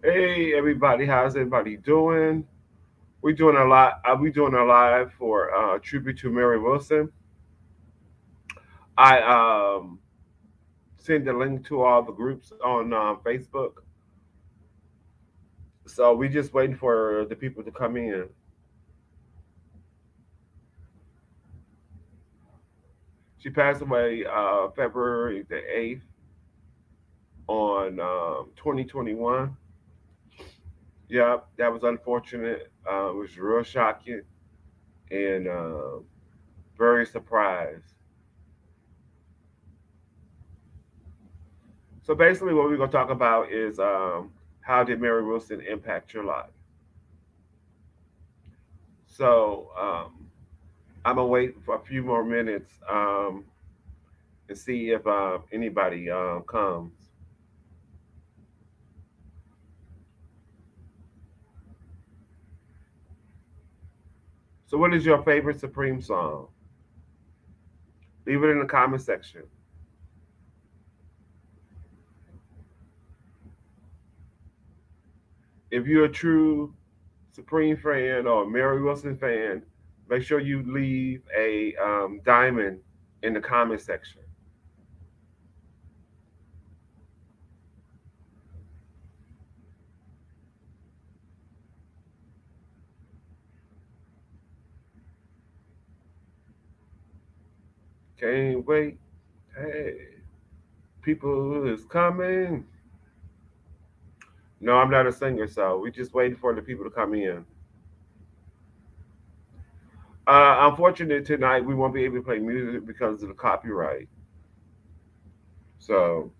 Hey everybody, how's everybody doing? We're doing a lot. We doing a live for tribute to Mary Wilson. I send the link to all the groups on Facebook. So we just waiting for the people to come in. She passed away February the 8th on 2021. Yeah, that was unfortunate. It was real shocking and very surprised. So basically, what we're gonna talk about is how did Mary Wilson impact your life? So I'm gonna wait for a few more minutes and see if anybody comes. So, what is your favorite Supreme song? Leave it in the comment section. If you're a true Supreme fan or a Mary Wilson fan, make sure you leave a diamond in the comment section. Can't wait. Hey, people is coming. No, I'm not a singer, so we just waiting for the people to come in. Unfortunately, tonight we won't be able to play music because of the copyright. So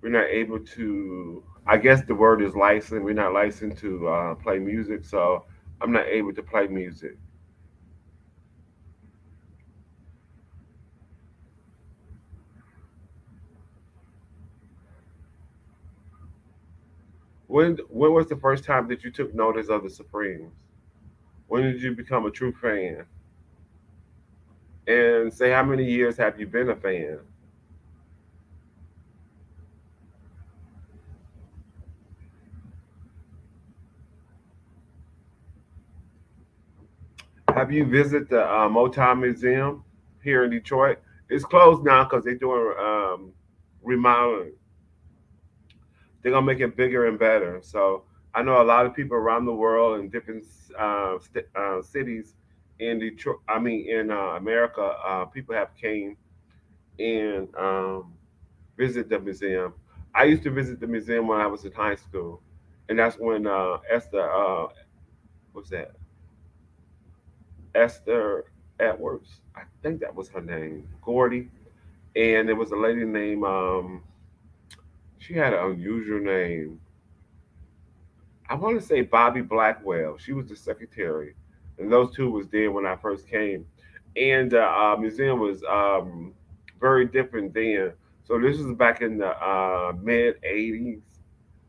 we're not able to. I guess the word is licensed. We're not licensed to play music, so I'm not able to play music. When was the first time that you took notice of the Supremes? When did you become a true fan? And say how many years have you been a fan? Have you visited the Motown Museum here in Detroit? It's closed now because they're doing remodeling. They're gonna make it bigger and better. So I know a lot of people around the world in different cities in Detroit. I mean, in America, people have came and visit the museum. I used to visit the museum when I was in high school, and that's when Esther, what's that? Esther Edwards. I think that was her name, Gordy, and there was a lady named. She had an unusual name. I want to say Bobby Blackwell. She was the secretary, and those two was there when I first came. And the museum was very different then. So this was back in the mid '80s,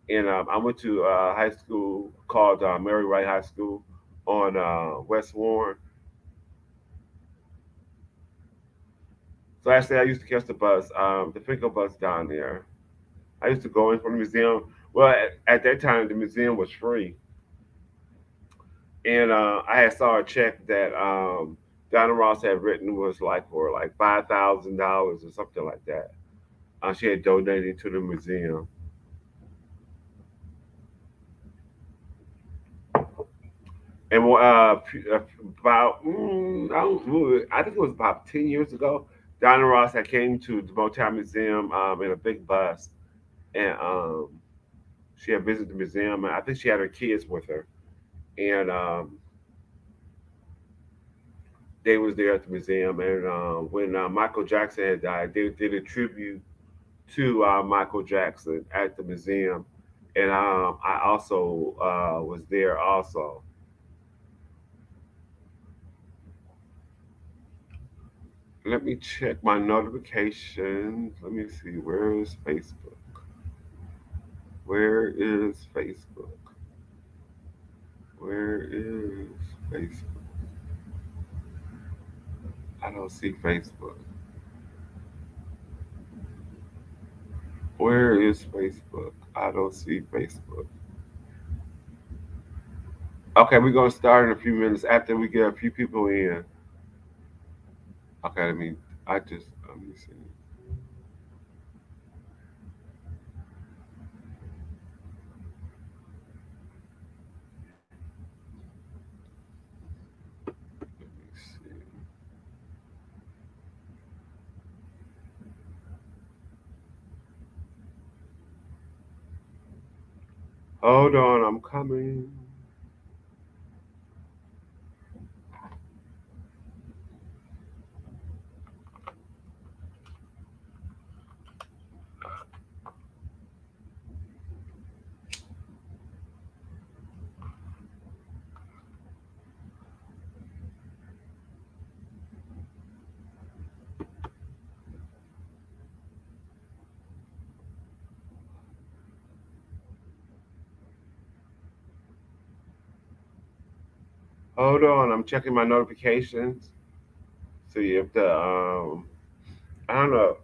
and I went to high school called Mary Wright High School on West Warren. So actually, I used to catch the bus, the Finkel bus down there. I used to go in from the museum. Well, at that time, the museum was free, and I had saw a check that Donna Ross had written was like for like $5,000 or something like that. She had donated to the museum, and about I think it was about 10 years ago. Donna Ross had came to the Motown Museum in a big bus, and she had visited the museum. And I think she had her kids with her, and they was there at the museum. And when Michael Jackson had died, they did a tribute to Michael Jackson at the museum, and I also was there also. Let me check my notifications. Let me see. Where is Facebook? Where is Facebook? Where is Facebook? I don't see Facebook. Where is Facebook? I don't see Facebook. Okay, we're gonna start in a few minutes after we get a few people in. Okay, let me see. Let me see. Hold on, I'm coming. Hold on, I'm checking my notifications. See if the I don't know.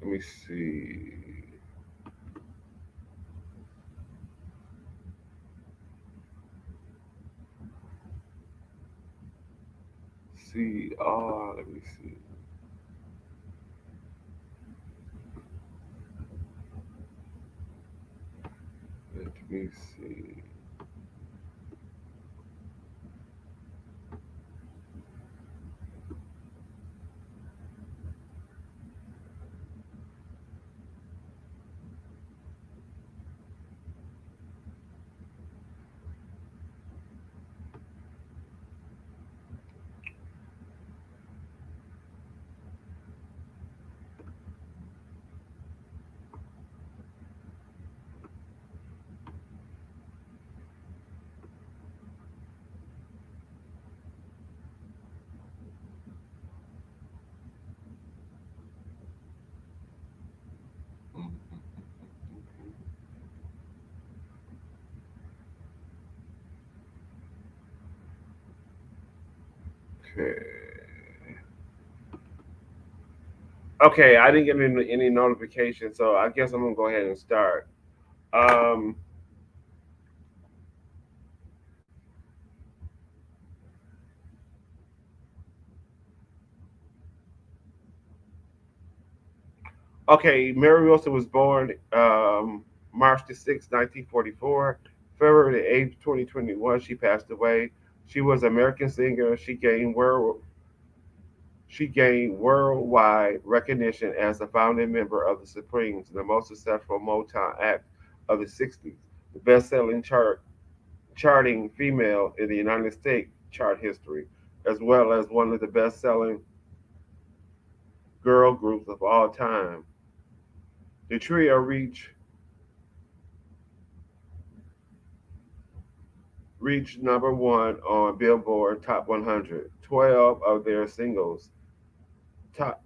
Let me see. See, let me see. Let me see. Okay. Okay, I didn't get any notification, so I guess I'm gonna go ahead and start. Um, okay, Mary Wilson was born March the 6th, 1944. February the 8th, 2021, she passed away. She was an American singer. She gained worldwide recognition as a founding member of the Supremes, the most successful Motown act of the 60s, the best-selling charting female in the United States chart history, as well as one of the best-selling girl groups of all time. The trio reached number one on Billboard Top 100. 12 of their singles top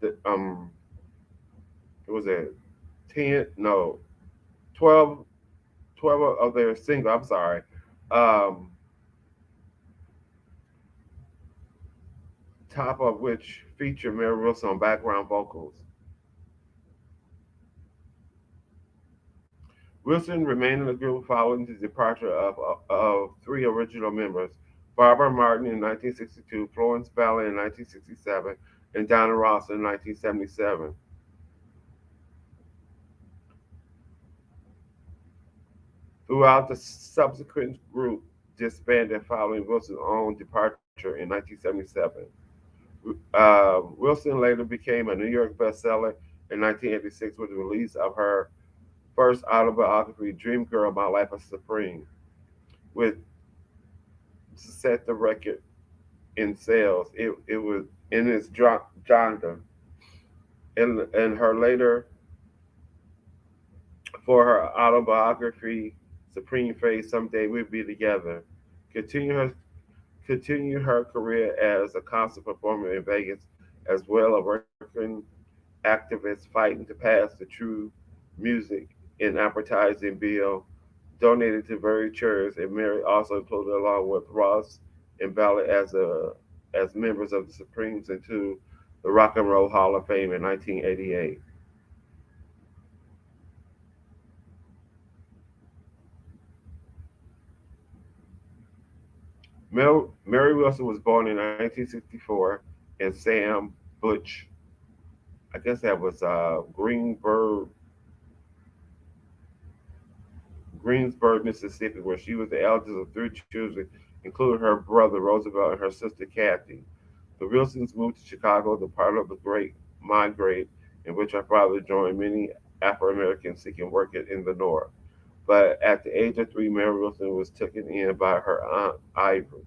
the what was it 10 no 12 12 of their single. I'm sorry. Um, top of which feature Mary Wilson on background vocals. Wilson remained in the group following the departure of three original members: Barbara Martin in 1962, Florence Ballard in 1967, and Donna Ross in 1977. Throughout the subsequent group disbanded following Wilson's own departure in 1977. Wilson later became a New York bestseller in 1986 with the release of her first autobiography, Dream Girl, My Life as Supreme, which set the record in sales. It was in its genre. And her later, for her autobiography, Supreme Face, Someday We'll Be Together, continue her, continue her career as a concert performer in Vegas, as well as working activists fighting to pass the true music and advertising bill donated to various charities, and Mary also included along with Ross and Ballard as members of the Supremes into the Rock and Roll Hall of Fame in 1988. Mary Wilson was born in 1964 in Sam Butch, I guess that was Greensburg, Mississippi, where she was the eldest of three children, including her brother Roosevelt and her sister Kathy. The Wilsons moved to Chicago, the part of the Great Migrate, in which her father joined many Afro Americans seeking work in the North. But at the age of 3, Mary Wilson was taken in by her aunt Ivory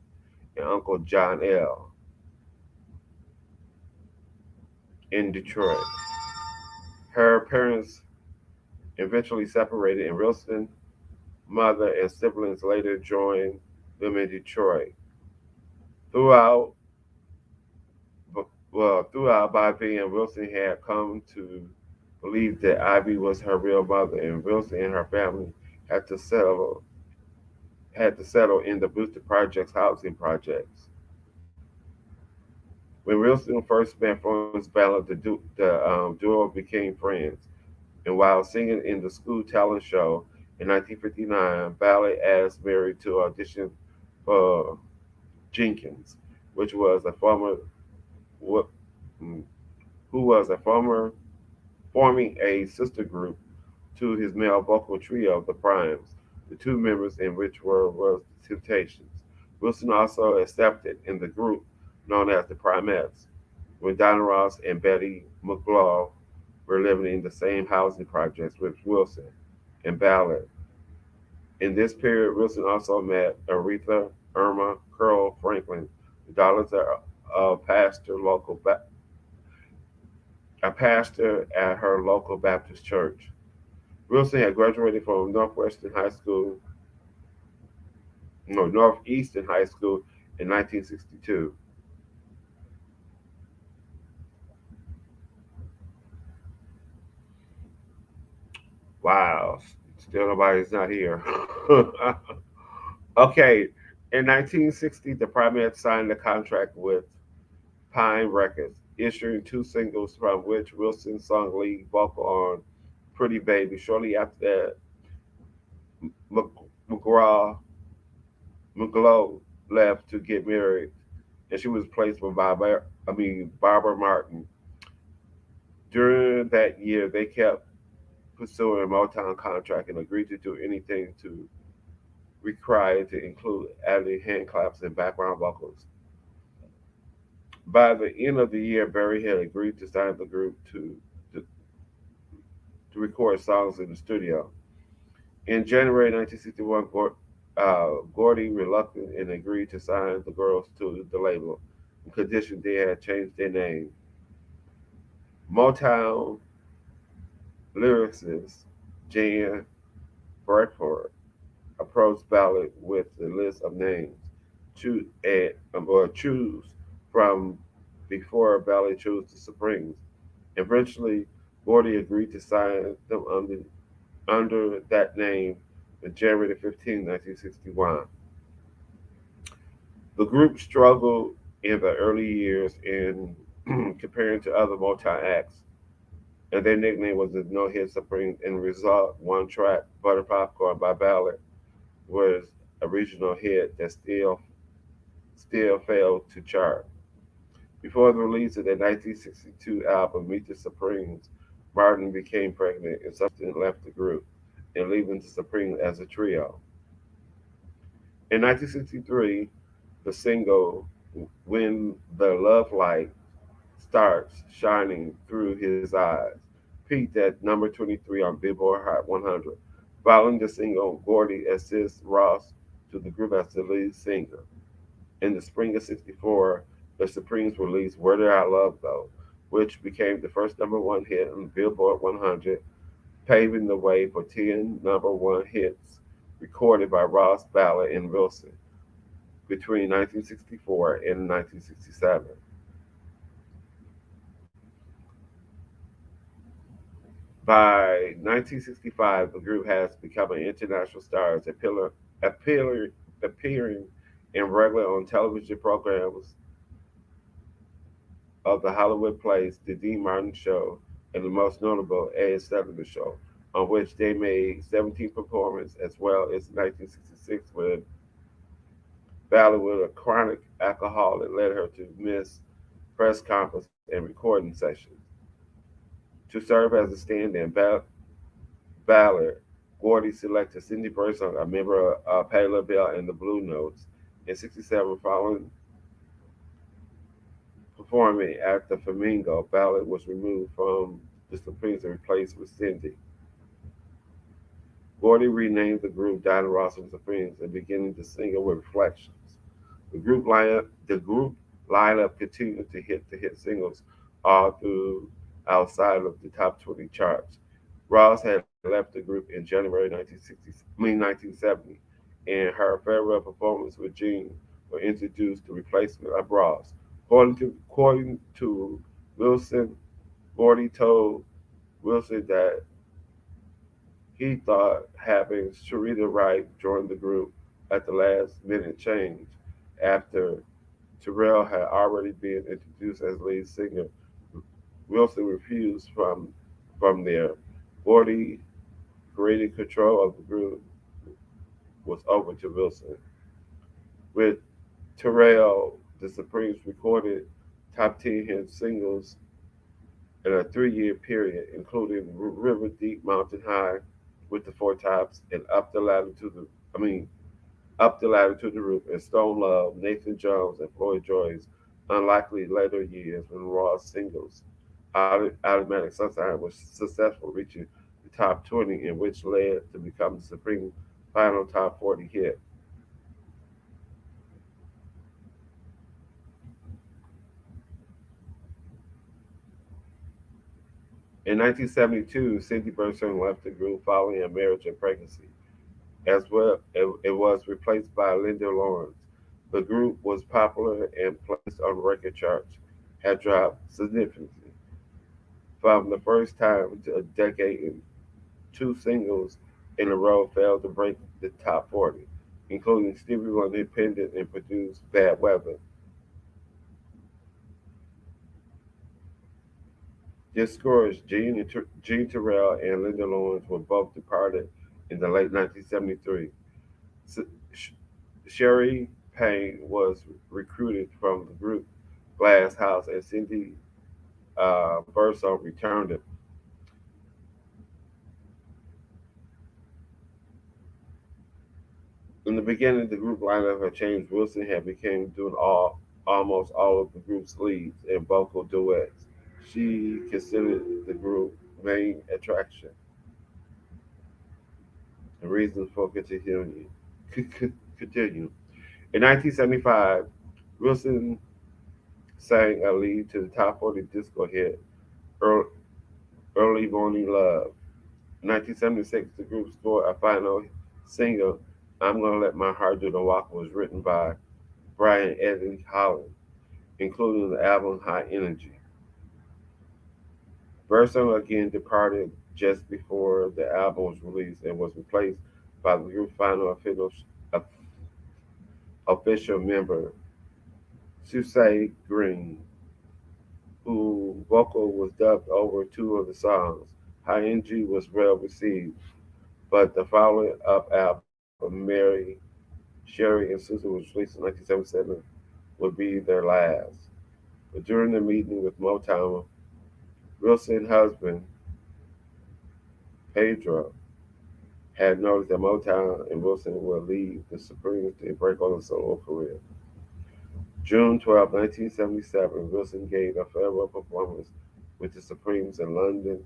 and Uncle John L. in Detroit. Her parents eventually separated, and Wilson's mother and siblings later joined them in Detroit. Throughout, throughout Bobby and Wilson had come to believe that Ivy was her real mother, and Wilson and her family had to settle had to settle in the Brewster Project's housing projects. When Wilson first met Florence Ballard, the duo became friends. And while singing in the school talent show in 1959, Ballard asked Mary to audition for Jenkins, which was a former wh- mm, who was a former forming a sister group to his male vocal trio, the Primes, the two members in which was the Temptations. Wilson also accepted in the group known as the Primettes, when Donna Ross and Betty McGlaugh were living in the same housing projects with Wilson and Ballard. In this period, Wilson also met Aretha Irma Curl Franklin, the daughters of a pastor at her local Baptist church. Wilson had graduated from Northeastern High School in 1962. Wow, still nobody's not here. Okay, in 1960, the Primettes signed a contract with Pine Records, issuing two singles from which Wilson sung lead vocal on Pretty Baby. Shortly after that, McGraw McGlow left to get married, and she was replaced by Barbara Martin. During that year, they kept pursuing a Motown contract and agreed to do anything to required to include adding hand claps and background vocals. By the end of the year, Barry had agreed to sign the group to, to record songs in the studio. In January 1961, Gordy reluctant and agreed to sign the girls to the label, in condition they had changed their name. Motown lyricist Jan Bradford approached Ballard with the list of names choose from before Ballard chose the Supremes. Eventually, Gordy agreed to sign them under that name on January 15, 1961. The group struggled in the early years in comparing to other Motown acts, and their nickname was the No Hit Supremes. In result, one track, Butter Popcorn by Ballard, was a regional hit that still failed to chart. Before the release of their 1962 album, Meet the Supremes, Martin became pregnant and subsequently left the group, and leaving the Supremes as a trio. In 1963, the single When the Love Light Starts Shining Through His Eyes peaked at number 23 on Billboard Hot 100. Following the single, Gordy assists Ross to the group as the lead singer. In the spring of '64, the Supremes released Where Did I Love Go, which became the first number one hit on Billboard 100, paving the way for 10 number one hits recorded by Ross, Ballard, and Wilson between 1964 and 1967. By 1965, the group has become an international star, appearing, appearing in regular on television programs of the Hollywood plays The Dean Martin Show and the most notable Ed Sullivan Show, on which they made 17 performances, as well as 1966 with battle with a chronic alcohol that led her to miss press conference and recording sessions. To serve as a stand-in ballad, Gordy selected Cindy Burson, a member of Patti LaBelle and the Blue Notes, in '67. Following performing at the Flamingo, Ballard was removed from the Supremes and replaced with Cindy. Gordy renamed the group Diana Ross and the Supremes and beginning to single with Reflections. The group lineup continued to hit the hit singles all through outside of the top 20 charts. Ross had left the group in January 1970, and her farewell performance with Gene were introduced the replacement of Ross. According to Wilson, Gordy told Wilson that he thought having Sharita Wright join the group at the last minute change after Terrell had already been introduced as lead singer. Wilson refused from there. Gordy created control of the group was over to Wilson. With Terrell, the Supremes recorded top 10 hit singles in a 3 year period, including River Deep Mountain High with the Four Tops and Up the Ladder to the Roof and Stone Love, Nathan Jones and Floyd Joy's unlikely later years when Raw's singles Automatic Sunshine was successful, reaching the top 20, in which led to become the Supreme final top 40 hit. In 1972, Cindy Burson left the group following a marriage and pregnancy. As well, it was replaced by Linda Lawrence. The group was popular and placed on record charts, had dropped significantly from the first time to a decade, and two singles in a row failed to break the top 40, including Stevie Wonder Independent and produced Bad Weather. Discouraged, Gene Terrell and Linda Lawrence were both departed in the late 1973. S- Sherry Payne was recruited from the group Glass House, and Cindy Burson returned it. In the beginning, the group lineup had changed. Wilson had become doing almost all of the group's leads and vocal duets. She considered the group main attraction and reason for continuing. Continue. In 1975, Wilson sang a lead to the top 40 disco hit Early, Early Morning Love. In 1976, the group scored a final single, I'm Gonna Let My Heart Do the Walk, was written by Brian Eddie Holland, including the album High Energy. Burson again departed just before the album was released and was replaced by the group's final official member, Susie Green, whose vocal was dubbed over two of the songs. High Energy was well received, but the following up album, Mary, Sherry, and Susan, was released in 1977, would be their last. But during the meeting with Motown, Wilson's husband, Pedro, had noticed that Motown and Wilson would leave the Supremes to embark on a solo career. June 12, 1977, Wilson gave a farewell performance with the Supremes in London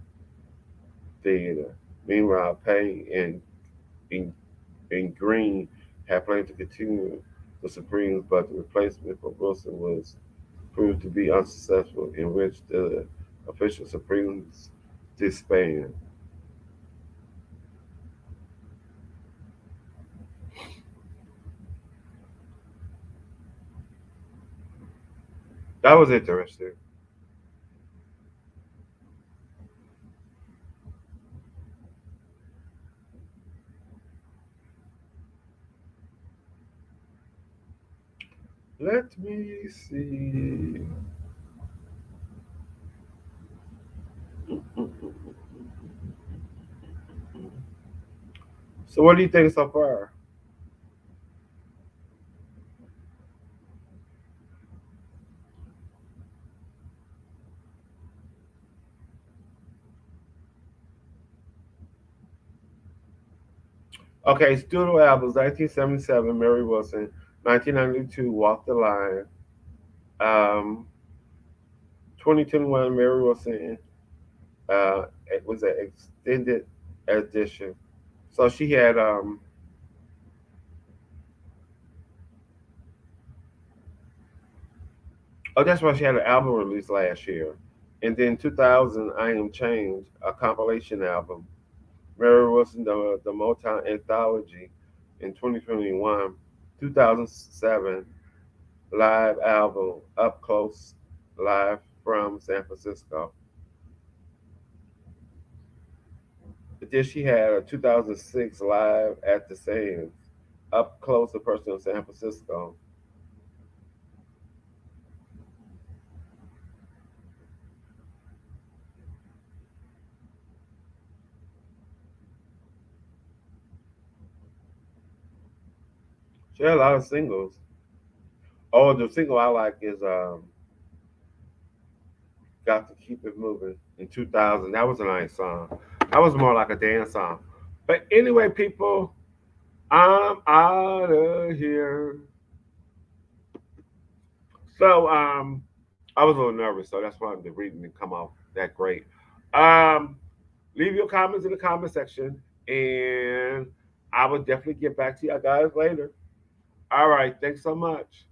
Theatre. Meanwhile, Payne and Green had planned to continue the Supremes, but the replacement for Wilson was proved to be unsuccessful, in which the official Supremes disbanded. That was interesting. Let me see. So what do you think so far? Okay, studio albums: 1977, Mary Wilson; 1992, Walk the Line; 2021, Mary Wilson. It was an extended edition. So she had oh, that's why she had an album release last year. And then 2000, I Am Changed, a compilation album. Mary Wilson, the Motown Anthology in 2021. 2007, live album, Up Close, live from San Francisco. But then she had a 2006 live at the Sands, Up Close, a person in San Francisco. She had a lot of singles. Oh, the single I like is Got to Keep It Moving in 2000. That was a nice song. That was more like a dance song. But anyway, people, I'm out of here. So I was a little nervous, so that's why the reading didn't come out that great. Um, leave your comments in the comment section, and I will definitely get back to you guys later. All right, thanks so much.